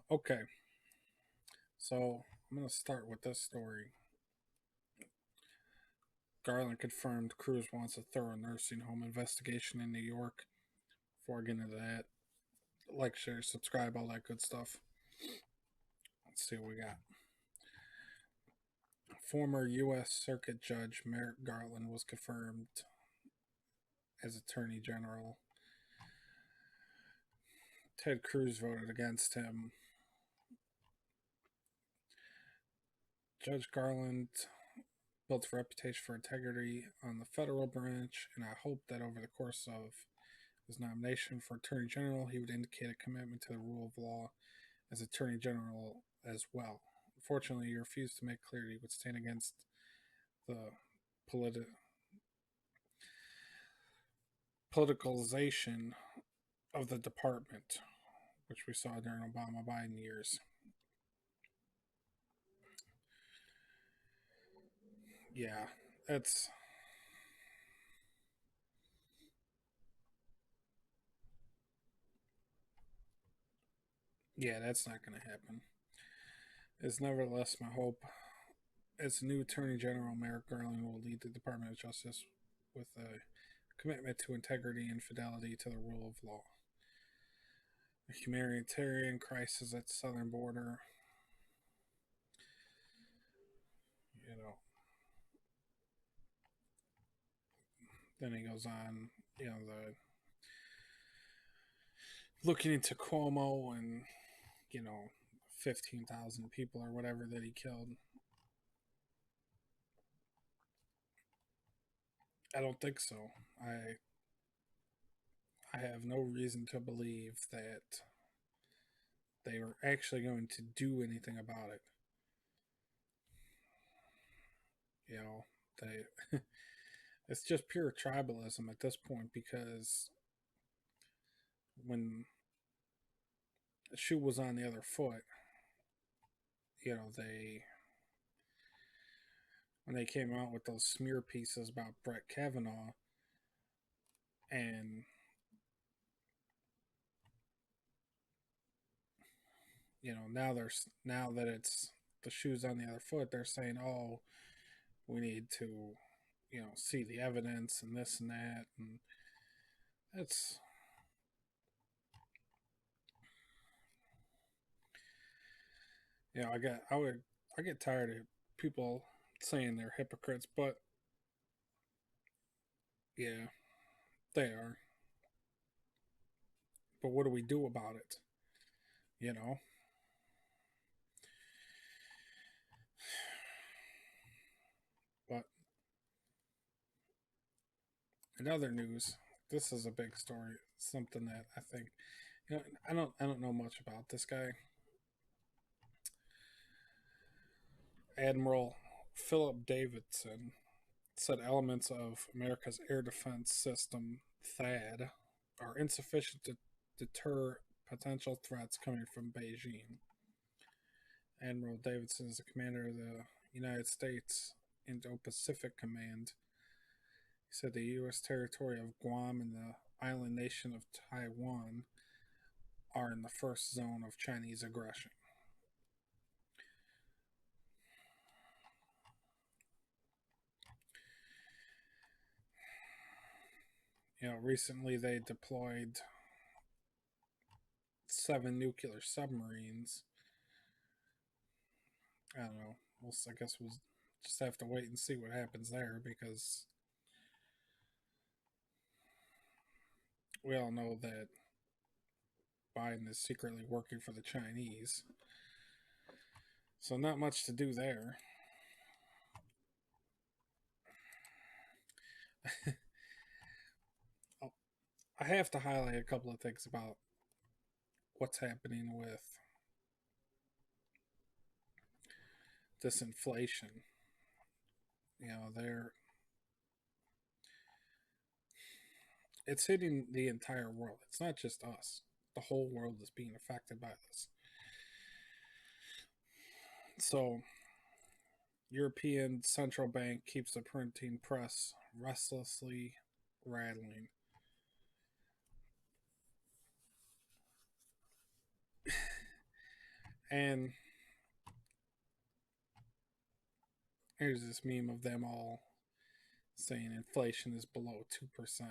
Okay, so I'm going to start with this story. Garland confirmed Cruz wants a thorough nursing home investigation in New York. Before I get into that, like, share, subscribe, all that good stuff. Let's see what we got. Former U.S. Circuit Judge Merrick Garland was confirmed as Attorney General. Ted Cruz voted against him. Judge Garland built a reputation for integrity on the federal branch, and I hope that over the course of his nomination for Attorney General, he would indicate a commitment to the rule of law as Attorney General as well. Unfortunately, he refused to make clear that he would stand against the politicalization of the department, which we saw during Obama Biden years. Yeah, that's that's not going to happen. It's nevertheless my hope as new Attorney General, Merrick Garland will lead the Department of Justice with a commitment to integrity and fidelity to the rule of law. The humanitarian crisis at the southern border, you know. Then he goes on, the looking into Cuomo and 15,000 people or whatever that he killed. I don't think so. I have no reason to believe that they were actually going to do anything about it. You know, they it's just pure tribalism at this point because when the shoe was on the other foot, they when they came out with those smear pieces about Brett Kavanaugh and now that it's the shoes on the other foot, they're saying, "Oh, we need to, see the evidence and this and that," and that's I get tired of people saying they're hypocrites, but yeah, they are. But what do we do about it? You know. But in other news, this is a big story. Something that I think, I don't know much about this guy. Admiral Philip Davidson said elements of America's air defense system, THAAD, are insufficient to deter potential threats coming from Beijing. Admiral Davidson is the commander of the United States Indo-Pacific Command. He said the U.S. territory of Guam and the island nation of Taiwan are in the first zone of Chinese aggression. Recently they deployed 7 nuclear submarines. I don't know. I guess we'll just have to wait and see what happens there because we all know that Biden is secretly working for the Chinese. So not much to do there. I have to highlight a couple of things about what's happening with this inflation. They're it's hitting the entire world. It's not just us. The whole world is being affected by this. So, European Central Bank keeps the printing press restlessly rattling. And here's this meme of them all saying inflation is below 2%.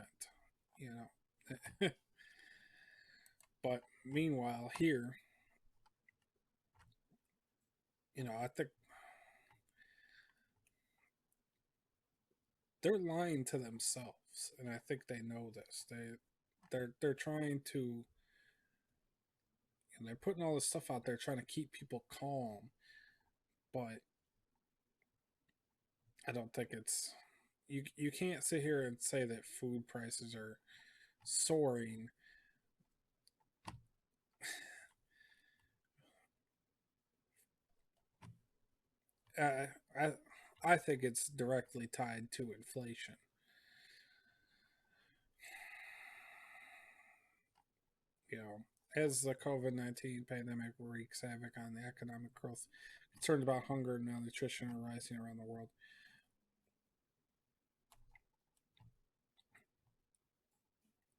You know, but meanwhile here, I think they're lying to themselves, and I think they know this. They're trying to, and they're putting all this stuff out there trying to keep people calm, but I don't think it's you can't sit here and say that food prices are soaring. uh, I I think it's directly tied to inflation. As the COVID-19 pandemic wreaks havoc on the economic growth, concerns about hunger and malnutrition are rising around the world.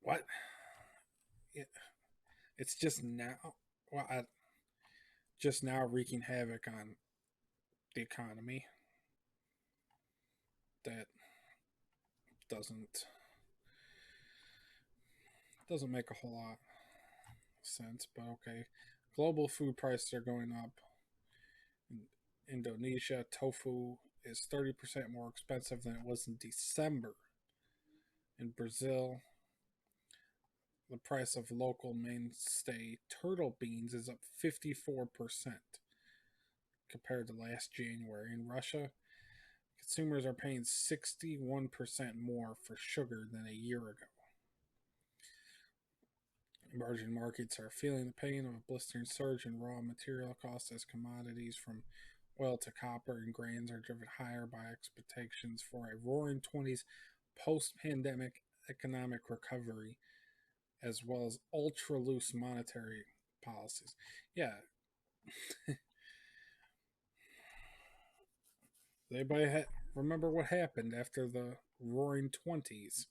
What? It's just now. Well, just now wreaking havoc on the economy. That doesn't doesn't make a whole lot of sense, but okay. Global food prices are going up. In Indonesia, tofu is 30% more expensive than it was in December. In Brazil, the price of local mainstay turtle beans is up 54% compared to last January. In Russia, consumers are paying 61% more for sugar than a year ago. Emerging markets are feeling the pain of a blistering surge in raw material costs as commodities from oil to copper and grains are driven higher by expectations for a roaring 20s post pandemic economic recovery, as well as ultra loose monetary policies. Yeah. Anybody remember what happened after the roaring 20s?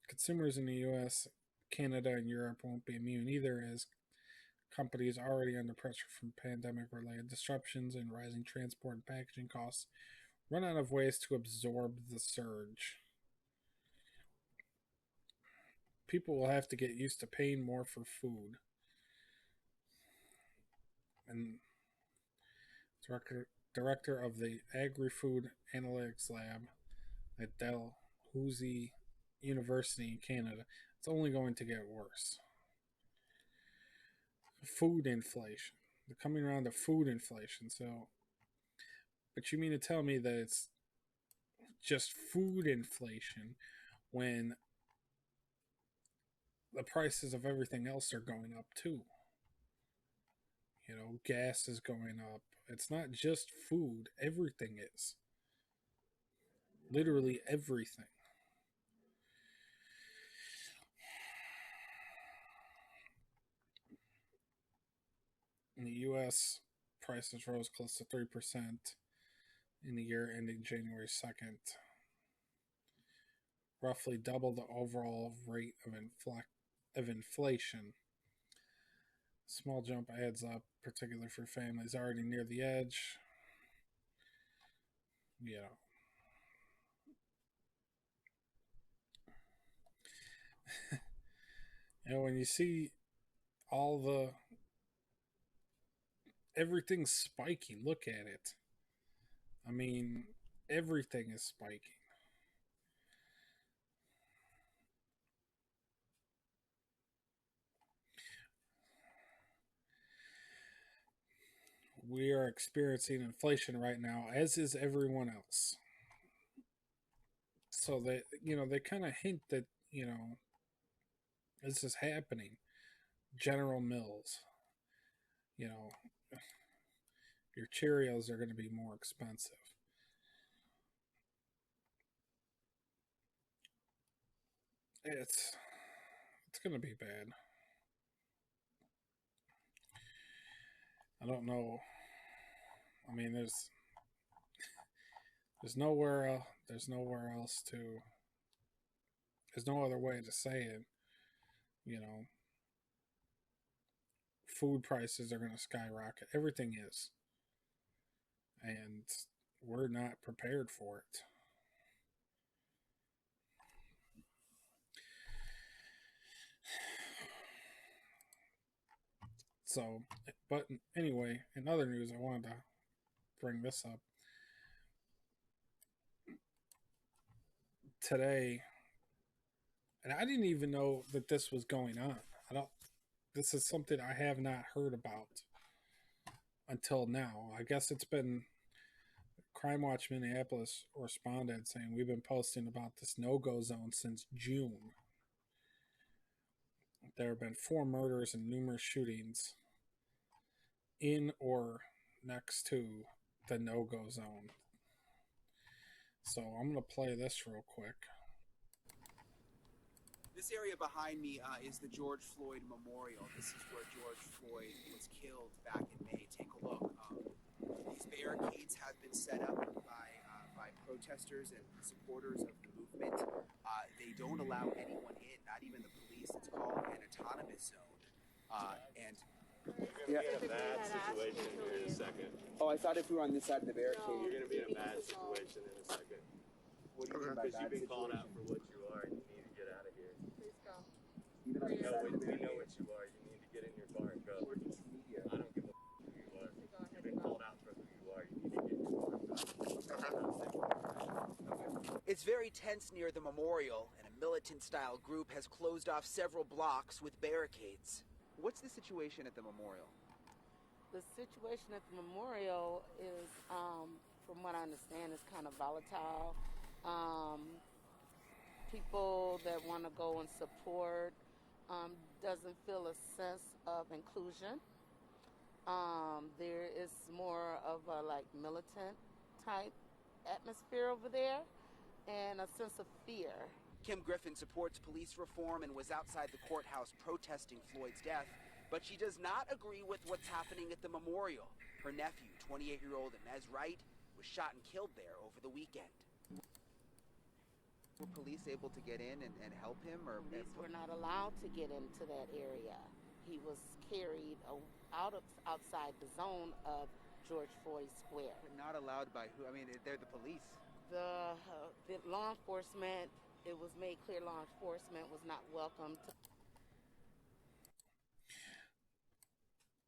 Consumers in the US, Canada, and Europe won't be immune either, as companies already under pressure from pandemic related disruptions and rising transport and packaging costs run out of ways to absorb the surge. People will have to get used to paying more for food. And director of the Agri-Food Analytics Lab at Dalhousie University in Canada, it's only going to get worse. Food inflation. They're coming around to food inflation. So, but you mean to tell me that it's just food inflation when the prices of everything else are going up too? Gas is going up. It's not just food, everything is. Literally everything. In the US, prices rose close to 3% in the year ending January 2nd, roughly double the overall rate of inflation. Small jump adds up, particularly for families already near the edge. Yeah. When you see all the everything's spiking, look at it. I mean, everything is spiking. We are experiencing inflation right now, as is everyone else. So they kind of hint that this is happening. General Mills, you know, your Cheerios are going to be more expensive. It's going to be bad. I don't know. I mean, there's nowhere else to There's no other way to say it. You know, food prices are going to skyrocket. Everything is. And we're not prepared for it. So, but anyway, in other news, I wanted to bring this up. Today, and I didn't even know that this was going on. This is something I have not heard about until now. I guess it's been Crime Watch Minneapolis responded saying we've been posting about this no-go zone since June. There have been 4 murders and numerous shootings in or next to the no-go zone. So I'm going to play this real quick. This area behind me is the George Floyd Memorial. This is where George Floyd was killed back in May. Take a look. These barricades have been set up by protesters and supporters of the movement. They don't allow anyone in, not even the police. It's called an autonomous zone. And you're going to be in a bad situation here in a second. oh, I thought if we were on this side of the barricade, You're going to be in a bad situation in a second. What do you mean by Because bad you've been called situation? out for what you are and you need to get out of here. Please go. Even on We this know, side of the we know barricade. what you are. You need to get in your car and go. We're just media. I don't give a who you are. Go ahead You've been and go. called out for who you are. You need to get in your car and go. It's very tense near the memorial, and a militant-style group has closed off several blocks with barricades. What's the situation at the memorial? The situation at the memorial is, from what I understand, is kind of volatile. People that want to go and support doesn't feel a sense of inclusion. There is more of a militant type atmosphere over there and a sense of fear. Kim Griffin supports police reform and was outside the courthouse protesting Floyd's death, but she does not agree with what's happening at the memorial. Her nephew, 28-year-old Inez Wright, was shot and killed there over the weekend. Were police able to get in and help him? Police were not allowed to get into that area. He was carried outside the zone of George Floyd Square. Not allowed by who? I mean, they're the police. The law enforcement, it was made clear law enforcement was not welcome to.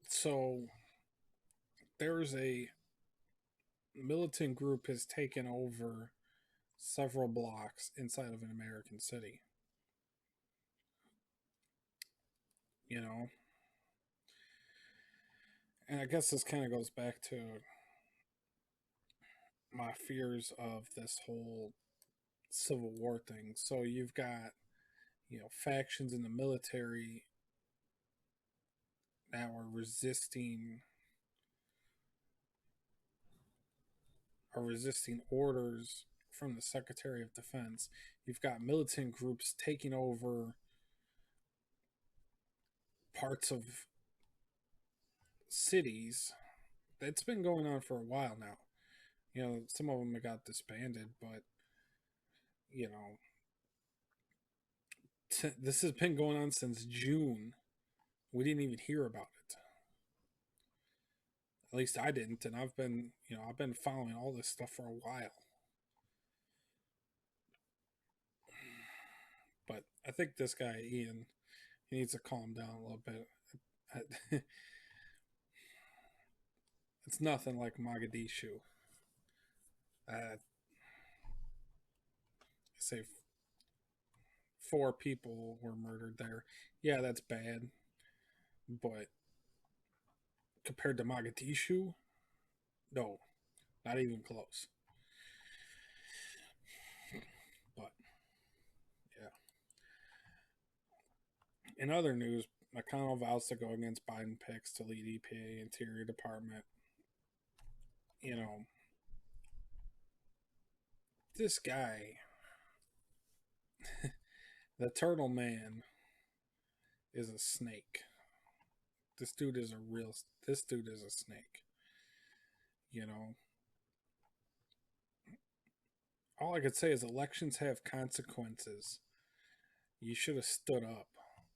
So there's a militant group has taken over several blocks inside of an American city. You know? And I guess this kind of goes back to my fears of this whole Civil War thing. So you've got, factions in the military that are resisting orders from the Secretary of Defense. You've got militant groups taking over parts of cities. That's been going on for a while now. Some of them have got disbanded, but this has been going on since June. We didn't even hear about it. At least I didn't, and I've been following all this stuff for a while. But I think this guy, Ian, he needs to calm down a little bit. It's nothing like Mogadishu. I say 4 people were murdered there. Yeah, that's bad. But compared to Mogadishu, no, not even close. But, yeah. In other news, McConnell vows to go against Biden picks to lead EPA Interior Department. This guy, the Turtle Man, is a snake. This dude is a snake. All I could say is elections have consequences. you should have stood up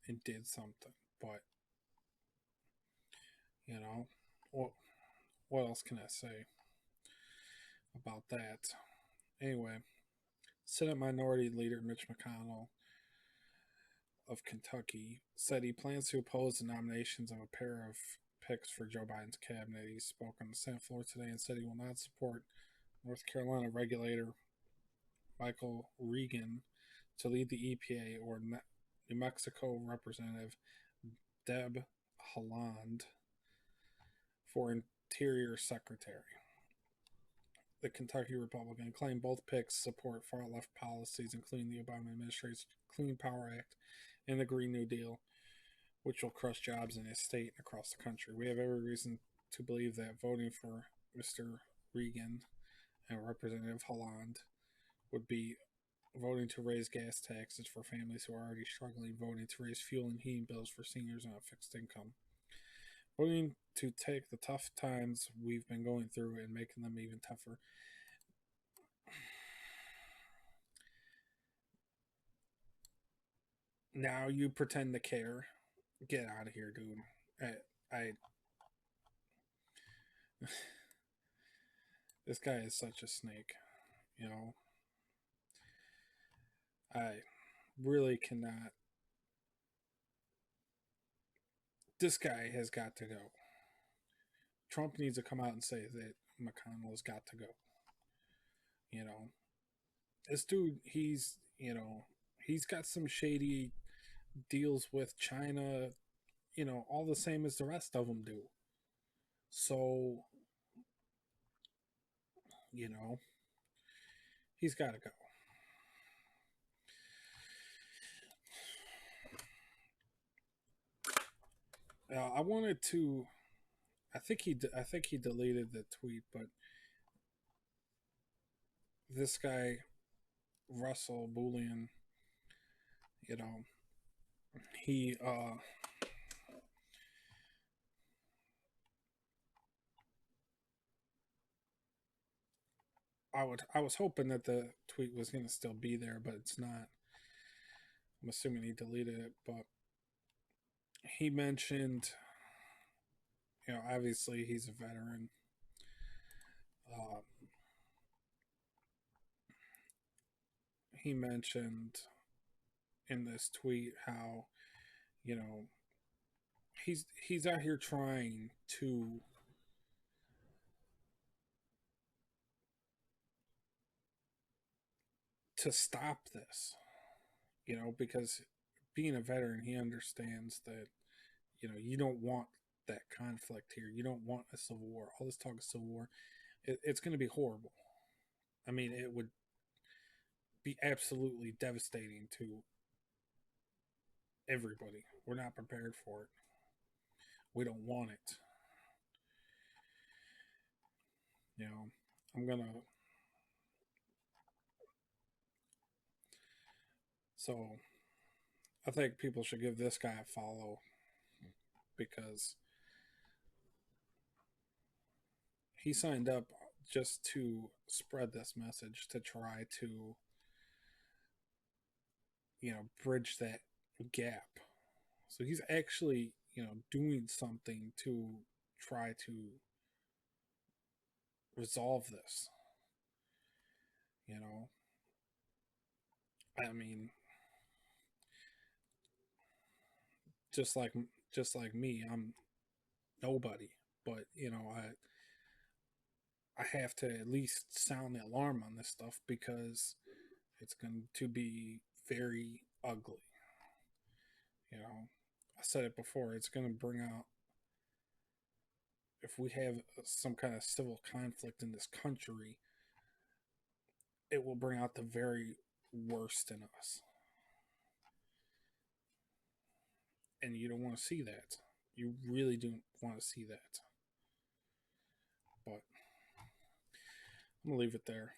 and did something. But you know, what else can I say about that? Anyway, Senate Minority Leader Mitch McConnell of Kentucky said he plans to oppose the nominations of a pair of picks for Joe Biden's cabinet. He spoke on the Senate floor today and said he will not support North Carolina regulator Michael Regan to lead the EPA or New Mexico Representative Deb Haaland for Interior Secretary. The Kentucky Republican claimed both picks support far-left policies, including the Obama administration's Clean Power Act and the Green New Deal, which will crush jobs in his state and across the country. We have every reason to believe that voting for Mr. Regan and Representative Haaland would be voting to raise gas taxes for families who are already struggling, voting to raise fuel and heating bills for seniors on a fixed income, voting to take the tough times we've been going through and making them even tougher. Now you pretend to care. Get out of here, dude. This guy is such a snake, you know. I really cannot. This guy has got to go. Trump needs to come out and say that McConnell has got to go. You know, this dude, he's got some shady deals with China, all the same as the rest of them do. So, he's got to go. I wanted to. I think he deleted the tweet, but this guy, Russell Bullion, he I was hoping that the tweet was going to still be there, but it's not. I'm assuming he deleted it, but he mentioned, obviously he's a veteran. He mentioned in this tweet how, he's out here trying to stop this, because being a veteran, he understands that, you don't want that conflict here. You don't want a civil war. All this talk of civil war, it's going to be horrible. I mean, it would be absolutely devastating to everybody. We're not prepared for it. We don't want it. I'm gonna. So, I think people should give this guy a follow because he signed up just to spread this message, to try to, bridge that gap. So he's actually, doing something to try to resolve this. I mean, just like me, I'm nobody, but I have to at least sound the alarm on this stuff because it's going to be very ugly. I said it before, it's going to bring out, if we have some kind of civil conflict in this country, it will bring out the very worst in us. And you don't want to see that. You really don't want to see that. But I'm going to leave it there.